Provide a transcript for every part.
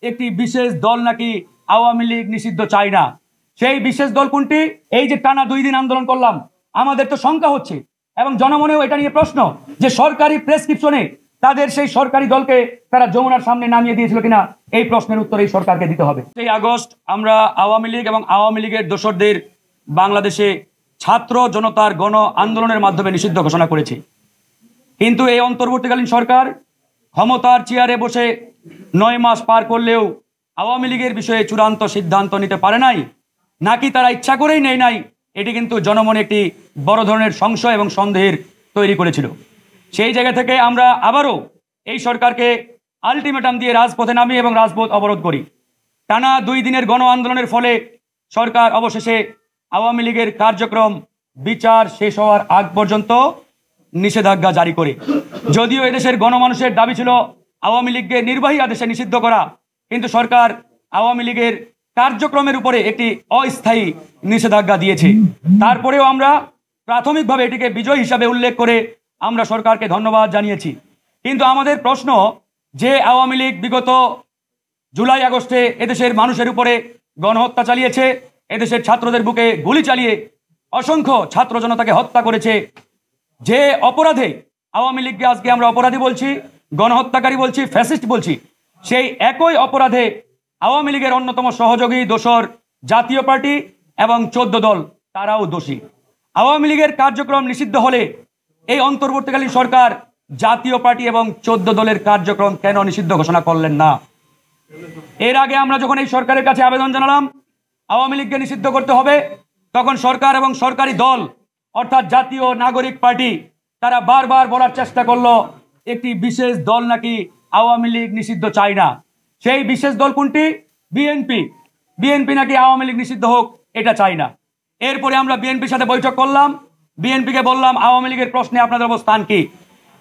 একটি বিশেষ দল নাকি আওয়ামী লীগ নিষিদ্ধ চায় না। সেই বিশেষ দল কোনটি? এই যে টানা 2 দিন আন্দোলন করলাম, আমাদের তো শঙ্কা হচ্ছে এবং জনমনেও এটা নিয়ে প্রশ্ন যে সরকারি প্রেসক্রিপশনে তাদের সেই সরকারি দলকে তারা যমুনার সামনে নামিয়ে দিয়েছিল কিনা, এই প্রশ্নের উত্তর এই সরকারকে দিতে হবে। এই আগস্ট আমরা আওয়ামী লীগ এবং আওয়ামী লীগের দোসরদের বাংলাদেশে ছাত্র জনতার গণ আন্দোলনের মাধ্যমে নিষিদ্ধ ঘোষণা করেছি। কিন্তু এই অন্তর্বর্তীকালীন সরকার ক্ষমতার চেয়ারে বসে 9 মাস পার করলেও আওয়ামী লীগের বিষয়ে চূড়ান্ত সিদ্ধান্ত নিতে পারে নাই, নাকি তারা ইচ্ছা করেই নেয় নাই, এটি কিন্তু জনমনে একটি বড় ধরনের সংশয় এবং সন্দেহের তৈরি করেছিল। সেই জায়গা থেকে আমরা আবারও এই সরকারকে আলটিমেটাম দিয়ে রাজপথে নামি এবং রাজপথ অবরোধ করি। টানা 2 দিনের গণ আন্দোলনের ফলে সরকার অবশেষে আওয়ামী লীগের কার্যক্রম বিচার শেষ হওয়ার আগ পর্যন্ত নিষেধাজ্ঞা জারি করে। যদিও এদেশের গণমানুষের দাবি ছিল আওয়ামী লীগকে নির্বাহী আদেশে নিষিদ্ধ করা, কিন্তু সরকার আওয়ামী লীগের কার্যক্রমের উপরে একটি অস্থায়ী নিষেধাজ্ঞা দিয়েছে। তারপরেও আমরা প্রাথমিকভাবে এটিকে বিজয় হিসাবে উল্লেখ করে আমরা সরকারকে ধন্যবাদ জানিয়েছি। কিন্তু আমাদের প্রশ্ন যে আওয়ামী লীগ বিগত জুলাই আগস্টে এদেশের মানুষের উপরে গণহত্যা চালিয়েছে, এদেশের ছাত্রদের বুকে গুলি চালিয়ে অসংখ্য ছাত্র জনতাকে হত্যা করেছে, যে অপরাধে আওয়ামী লীগকে আজকে আমরা অপরাধী বলছি, গণহত্যাকারী বলছি, ফ্যাসিস্ট বলছি, সেই একই অপরাধে আওয়ামী লীগের অন্যতম সহযোগী দোসর জাতীয় পার্টি এবং 14 দল তারাও দোষী। আওয়ামী লীগের কার্যক্রম নিষিদ্ধ হলে এই অন্তর্বর্তীকালীন সরকার জাতীয় পার্টি এবং 14 দলের কার্যক্রম কেন নিষিদ্ধ ঘোষণা করলেন না? এর আগে আমরা যখন এই সরকারের কাছে আবেদন জানালাম আওয়ামী লীগকে নিষিদ্ধ করতে হবে, তখন সরকার এবং সরকারি দল অর্থাৎ জাতীয় নাগরিক পার্টি তারা বারবার বলার চেষ্টা করলো একটি বিশেষ দল নাকি আওয়ামী লীগ নিষিদ্ধ চায় না। সেই বিশেষ দল কোনটি? বিএনপি। বিএনপি নাকি আওয়ামী লীগ নিষিদ্ধ হোক এটা চায় না। এরপরে আমরা বিএনপির সাথে বৈঠক করলাম, বিএনপিকে বললাম আওয়ামী লীগের প্রশ্নে আপনাদের অবস্থান কি?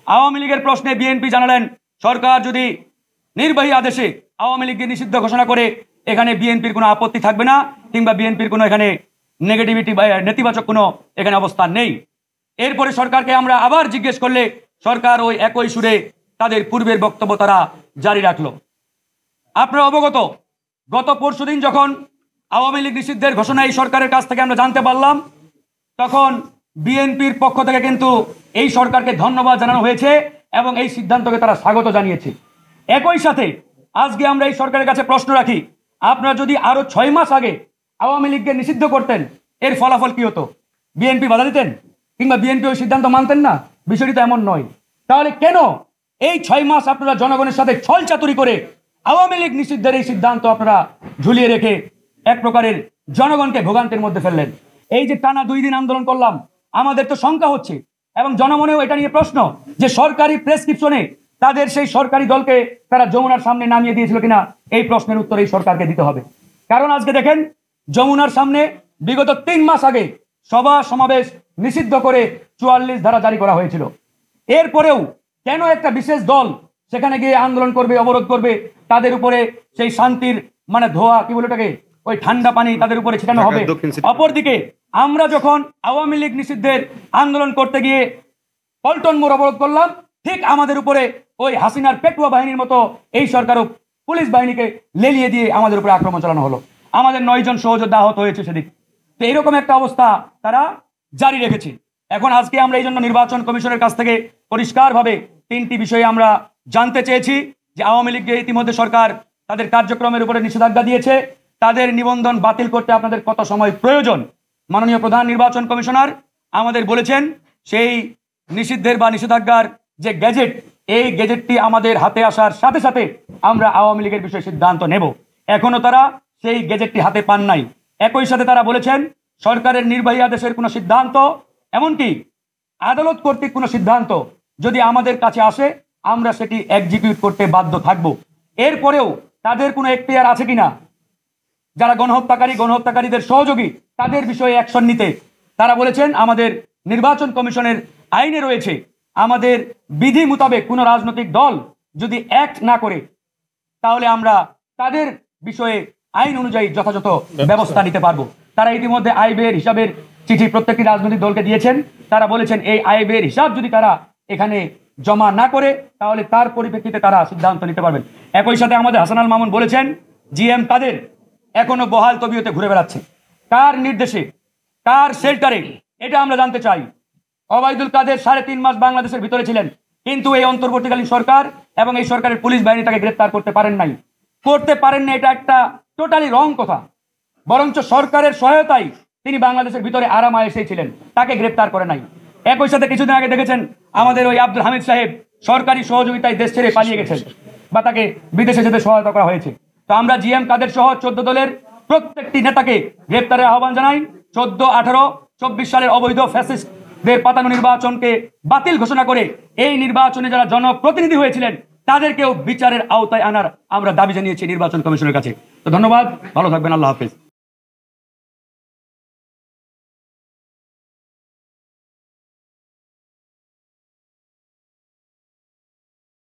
আওয়ামী লীগের প্রশ্নে বিএনপি জানালেন সরকার যদি নির্বাহী আদেশে আওয়ামী লীগকে নিষিদ্ধ ঘোষণা করে এখানে বিএনপির কোনো আপত্তি থাকবে না, কিংবা বিএনপির কোনো এখানে নেগেটিভিটি বা নেতিবাচক কোনো এখানে অবস্থান নেই। এরপরে সরকারকে আমরা আবার জিজ্ঞেস করলে সরকার ওই একই সুরে তাদের পূর্বের বক্তব্য তারা জারি রাখলো। আপনারা অবগত, গত পরশুদিন যখন আওয়ামী লীগ নিষিদ্ধের ঘোষণা এই সরকারের কাছ থেকে আমরা জানতে পারলাম, তখন বিএনপির পক্ষ থেকে কিন্তু এই সরকারকে ধন্যবাদ জানানো হয়েছে এবং এই সিদ্ধান্তকে তারা স্বাগত জানিয়েছে। একই সাথে আজকে আমরা এই সরকারের কাছে প্রশ্ন রাখি, আপনারা যদি আরো 6 মাস আগে আওয়ামী লীগকে নিষিদ্ধ করতেন এর ফলাফল কি হতো? বিএনপি বাধা দিতেন কিংবা বিএনপি ওই সিদ্ধান্ত মানতেন না? বিষয়টি তো এমন নয়। তাহলে কেন এই 6 মাস আপনারা জনগণের সাথে ছল চাতুরি করে আওয়ামী লীগ নিষিদ্ধের এই সিদ্ধান্ত আপনারা ঝুলিয়ে রেখে এক প্রকারের জনগণকে ভোগান্তির মধ্যে ফেললেন? এই যে টানা 2 দিন আন্দোলন করলাম, আমাদের তো শঙ্কা হচ্ছে এবং জনমনেও এটা নিয়ে প্রশ্ন যে সরকারি প্রেসক্রিপশনে তাদের সেই সরকারি দলকে তারা যমুনার সামনে নামিয়ে দিয়েছিল কিনা, এই প্রশ্নের উত্তর এই সরকারকে দিতে হবে। কারণ আজকে দেখেন, যমুনার সামনে বিগত 3 মাস আগে সভা সমাবেশ নিষিদ্ধ করে 44 ধারা জারি করা হয়েছিল। এরপরেও কেন একটা বিশেষ দল সেখানে গিয়ে আন্দোলন করবে, অবরোধ করবে, তাদের উপরে সেই শান্তির মানে ধোয়া কি বলে ওটাকে, ওই ঠান্ডা পানি তাদের উপরে ছিটানো হবে? অপরদিকে আমরা যখন আওয়ামী লীগ নিষিদ্ধের আন্দোলন করতে গিয়ে পল্টন মোড় অবরোধ করলাম, ঠিক আমাদের উপরে ওই হাসিনার পেটুয়া বাহিনীর মতো এই সরকারও পুলিশ বাহিনীকে লেলিয়ে দিয়ে আমাদের উপরে আক্রমণ চালানো হলো। আমাদের 9 জন সহযোদ্ধা আহত হয়েছে সেদিন। তো এইরকম একটা অবস্থা তারা জারি রেখেছে। এখন আজকে আমরা এই জন্য নির্বাচন কমিশনের কাছ থেকে পরিষ্কারভাবে 3টি বিষয়ে আমরা জানতে চেয়েছি যে আওয়ামী লীগকে ইতিমধ্যে সরকার তাদের কার্যক্রমের উপরে নিষেধাজ্ঞা দিয়েছে, তাদের নিবন্ধন বাতিল করতে আপনাদের কত সময় প্রয়োজন? মাননীয় প্রধান নির্বাচন কমিশনার আমাদের বলেছেন সেই নিষিদ্ধের বা নিষেধাজ্ঞার যে গ্যাজেট, এই গ্যাজেটটি আমাদের হাতে আসার সাথে সাথে আমরা আওয়ামী লীগের বিষয়ে সিদ্ধান্ত নেব। এখনো তারা সেই গ্যাজেটটি হাতে পান নাই। একই সাথে তারা বলেছেন সরকারের নির্বাহী আদেশের কোনো সিদ্ধান্ত, এমনকি আদালত কর্তৃক কোনো সিদ্ধান্ত যদি আমাদের কাছে আসে আমরা সেটি এক্সিকিউট করতে বাধ্য থাকব। এরপরেও তাদের কোনো এখতিয়ার আছে কিনা যারা গণহত্যাকারীদের সহযোগী তাদের বিষয়ে অ্যাকশন নিতে? তারা বলেছেন আমাদের নির্বাচন কমিশনের আইনে রয়েছে, আমাদের বিধি মোতাবেক কোনো রাজনৈতিক দল যদি অ্যাক্ট না করে তাহলে আমরা তাদের বিষয়ে আইন অনুযায়ী যথাযথ ব্যবস্থা নিতে পারবো। তারা ইতিমধ্যে আয় ব্যয়ের হিসাবের চিঠি প্রত্যেকটি রাজনৈতিক দলকে দিয়েছেন। তারা বলেছেন এই আয় ব্যয়ের হিসাব যদি তারা এখানে জমা না করে তাহলে তার পরিপ্রেক্ষিতে তারা সিদ্ধান্ত নিতে পারবেন। একই সাথে আমাদের হাসান আল মামুন বলেছেন জিএম কাদের এখনো বহাল তবিয়তে ঘুরে বেড়াচ্ছে। কার নির্দেশে, কার শেল্টারে, এটা আমরা জানতে চাই। ওবায়দুল কাদের 3.5 মাস বাংলাদেশের ভিতরে ছিলেন, কিন্তু এই অন্তর্বর্তীকালীন সরকার এবং এই সরকারের পুলিশ বাহিনী তাকে গ্রেপ্তার করতে পারেন নাই। এটা একটা টোটালি রং কথা। বরঞ্চ সরকারের সহায়তায় তিনি বাংলাদেশের ভিতরে আরামায় এসেছিলেন, তাকে গ্রেপ্তার করে নাই। একই সাথে কিছুদিন আগে দেখেছেন আমাদের ওই আব্দুল হামিদ সাহেব সরকারি সহযোগিতায় দেশ ছেড়ে পালিয়ে গেছেন বা তাকে বিদেশে যেতে সহায়তা করা হয়েছে। তো আমরা জিএম কাদের সহ 14 দলের প্রত্যেকটি নেতাকে গ্রেপ্তারের আহ্বান জানাই। 14, 18, 24 সালের অবৈধ ফ্যাসিস্টদের পাতানো নির্বাচনকে বাতিল ঘোষণা করে এই নির্বাচনে যারা জনপ্রতিনিধি হয়েছিলেন তাদেরকেও বিচারের আওতায় আনার আমরা দাবি জানিয়েছি নির্বাচন কমিশনের কাছে। তো ধন্যবাদ, ভালো থাকবেন, আল্লাহ হাফেজ।